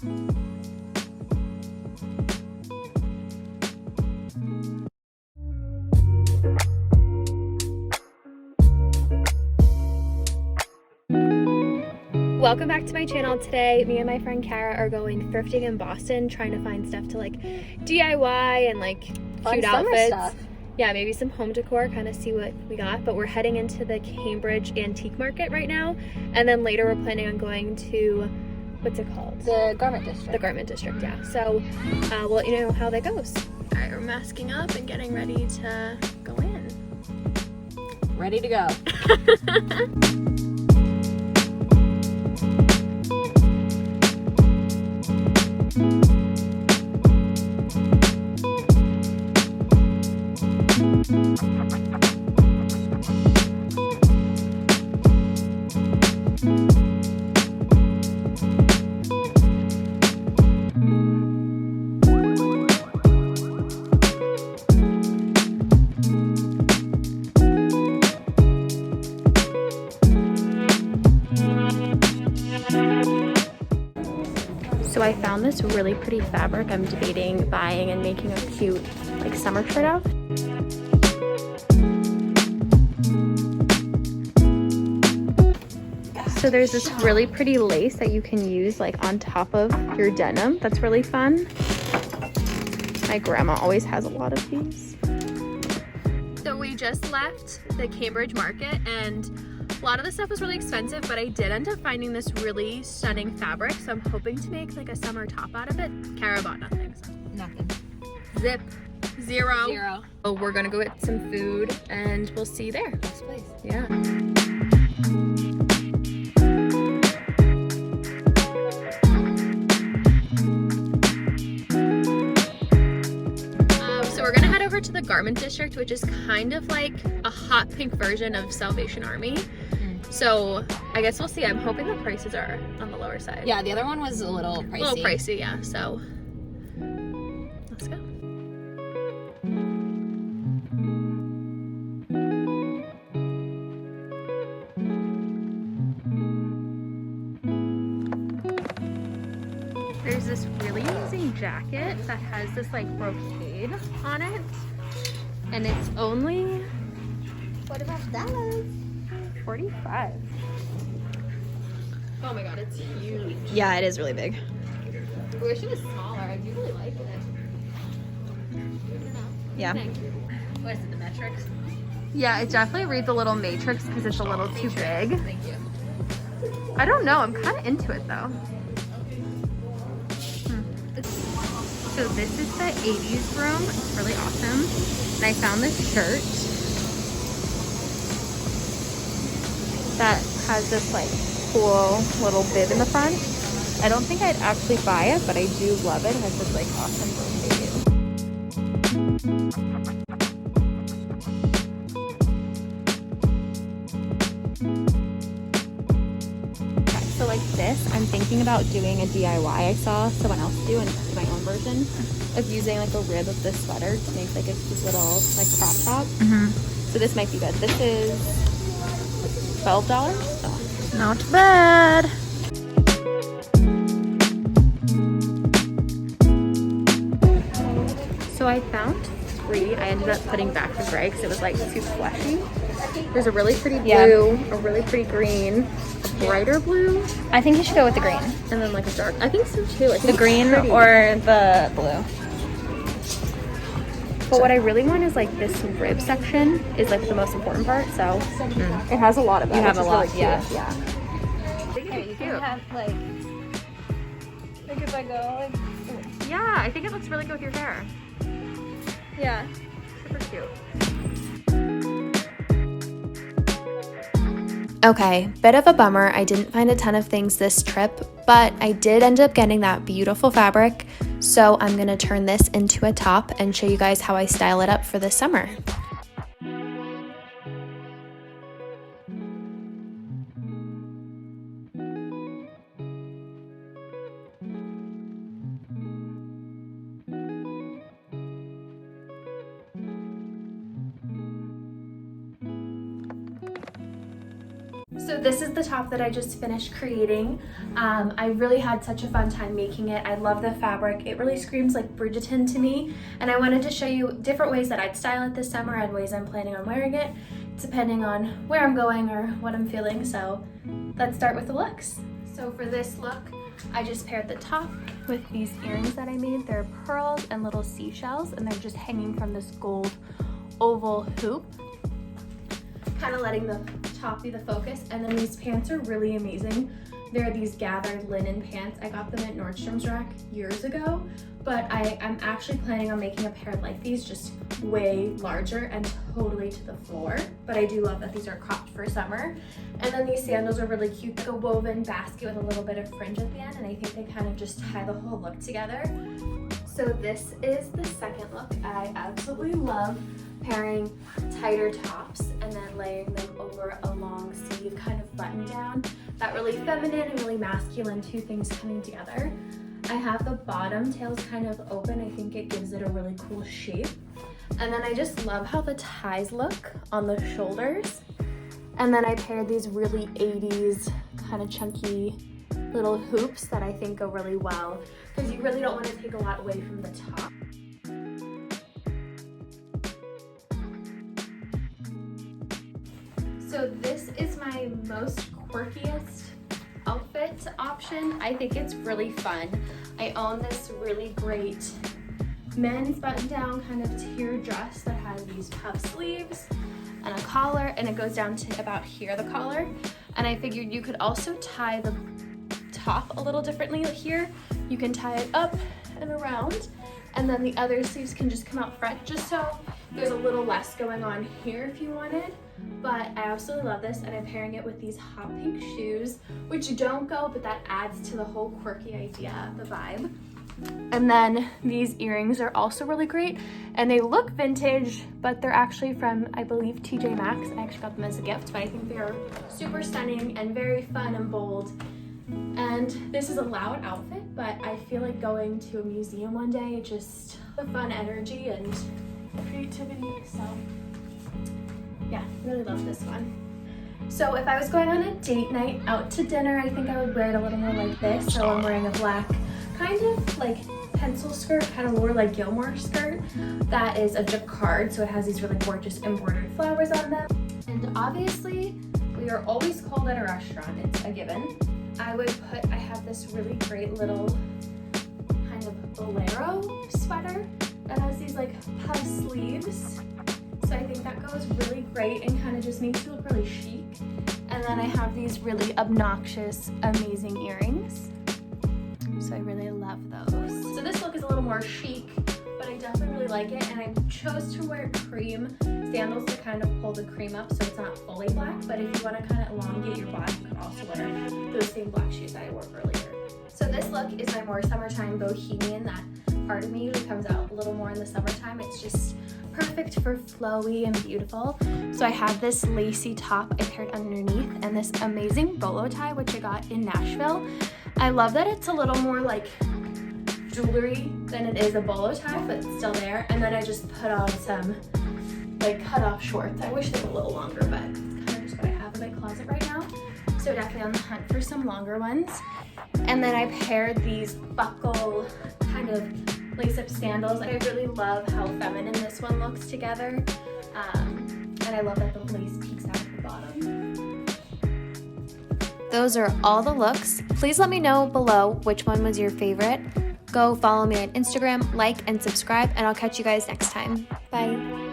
Welcome back to my channel. Today, me and my friend Kara are going thrifting in Boston, trying to find stuff to like DIY and like cute outfits. Stuff. Yeah, maybe some home decor, kind of see what we got. But we're heading into the Cambridge Antique Market right now. And then later we're planning on going to, what's it called? The Garment District. The Garment District, yeah. So we'll let you know how that goes. All right, we're masking up and getting ready to go in. Ready to go. So I found this really pretty fabric I'm debating buying and making a cute like summer shirt out. So there's this really pretty lace that you can use like on top of your denim. That's really fun. My grandma always has a lot of these. So we just left the Cambridge Market and a lot of the stuff was really expensive, but I did end up finding this really stunning fabric, so I'm hoping to make like a summer top out of it. Kara bought nothing. So. Nothing. Zip. Zero. Zero. So we're gonna go get some food and we'll see you there. Next place. Yeah. So we're gonna head over to the Garment District, which is kind of like a hot pink version of Salvation Army. So I guess we'll see. I'm hoping the prices are on the lower side. Yeah, the other one was a little pricey. A little pricey, yeah. So let's go. There's this really amazing jacket that has this like brocade on it. And it's only $45. 45. Oh my god, it's huge. Yeah, it is really big. I wish it was smaller. I do really like it. I don't know. Yeah. What is it, the metrics? Yeah, it definitely reads a little matrix because it's a little too big. Thank you. I don't know. I'm kind of into it though. So this is the 80s room. It's really awesome. And I found this shirt that has this like cool little bib in the front. I don't think I'd actually buy it, but I do love it. It has this like awesome brocade. So like this, I'm thinking about doing a DIY. I saw someone else do and do my own version of using like a rib of this sweater to make like a cute little like crop top. So this might be good. This is $12. Oh. Not bad. So I found 3. I ended up putting back the gray because it was like too fleshy. There's a really pretty blue, a really pretty green, a brighter blue. I think you should go with the green. And then like a dark. I think so too. I think the green or the blue. But what I really want is like this rib section is like the most important part. So it has a lot of it. You have a lot, really yeah. Yeah. I think it'd be cute. Have like if I go like. Yeah, I think it looks really good with your hair. Yeah. Super cute. Okay, bit of a bummer. I didn't find a ton of things this trip, but I did end up getting that beautiful fabric. So I'm gonna turn this into a top and show you guys how I style it up for this summer. So this is the top that I just finished creating. I really had such a fun time making it. I love the fabric. It really screams like Bridgerton to me. And I wanted to show you different ways that I'd style it this summer and ways I'm planning on wearing it, depending on where I'm going or what I'm feeling. So let's start with the looks. So for this look, I just paired the top with these earrings that I made. They're pearls and little seashells, and they're just hanging from this gold oval hoop, kind of letting the top be the focus. And then these pants are really amazing. They're these gathered linen pants. I got them at Nordstrom's Rack years ago, but I'm actually planning on making a pair like these, just way larger and totally to the floor. But I do love that these are cropped for summer. And then these sandals are really cute, like a woven basket with a little bit of fringe at the end, and I think they kind of just tie the whole look together. So this is the second look. I absolutely love pairing tighter tops and then layering them over a long sleeve kind of button down. That really feminine and really masculine, two things coming together. I have the bottom tails kind of open. I think it gives it a really cool shape. And then I just love how the ties look on the shoulders. And then I paired these really 80s kind of chunky little hoops that I think go really well, because you really don't want to take a lot away from the top. So this is my most quirkiest outfit option. I think it's really fun. I own this really great men's button-down kind of tiered dress that has these puff sleeves and a collar, and it goes down to about here, the collar. And I figured you could also tie the top a little differently here. You can tie it up and around, and then the other sleeves can just come out front, just so there's a little less going on here if you wanted. But I absolutely love this, and I'm pairing it with these hot pink shoes, which don't go, but that adds to the whole quirky idea, the vibe. And then these earrings are also really great, and they look vintage, but they're actually from, I believe, TJ Maxx. I actually got them as a gift, but I think they are super stunning and very fun and bold. And this is a loud outfit, but I feel like going to a museum one day, just the fun energy and creativity. So yeah, really love this one. So if I was going on a date night out to dinner, I think I would wear it a little more like this. So I'm wearing a black kind of like pencil skirt, kind of more like Gilmore skirt. That is a jacquard, so it has these really gorgeous embroidered flowers on them. And obviously, we are always cold at a restaurant, it's a given. I have this really great little kind of bolero sweater that has these like puff sleeves. So I think that goes really great and kind of just makes you look really chic. And then I have these really obnoxious, amazing earrings. So I really love those. So this look is a little more chic, but I definitely really like it. And I chose to wear cream sandals to kind of pull the cream up so it's not fully black. But if you want to kind of elongate your body, you could also wear those same black shoes that I wore earlier. So this look is my more summertime bohemian. That part of me usually comes out a little more in the summertime. It's just perfect for flowy and beautiful. So I have this lacy top I paired underneath and this amazing bolo tie, which I got in Nashville. I love that it's a little more like jewelry than it is a bolo tie, but it's still there. And then I just put on some like cut off shorts. I wish they were a little longer, but it's kind of just what I have in my closet right now. So definitely on the hunt for some longer ones. And then I paired these buckle kind of lace-up sandals. I really love how feminine this one looks together. And I love that the lace peeks out at the bottom. Those are all the looks. Please let me know below which one was your favorite. Go follow me on Instagram, like and subscribe, and I'll catch you guys next time. Bye.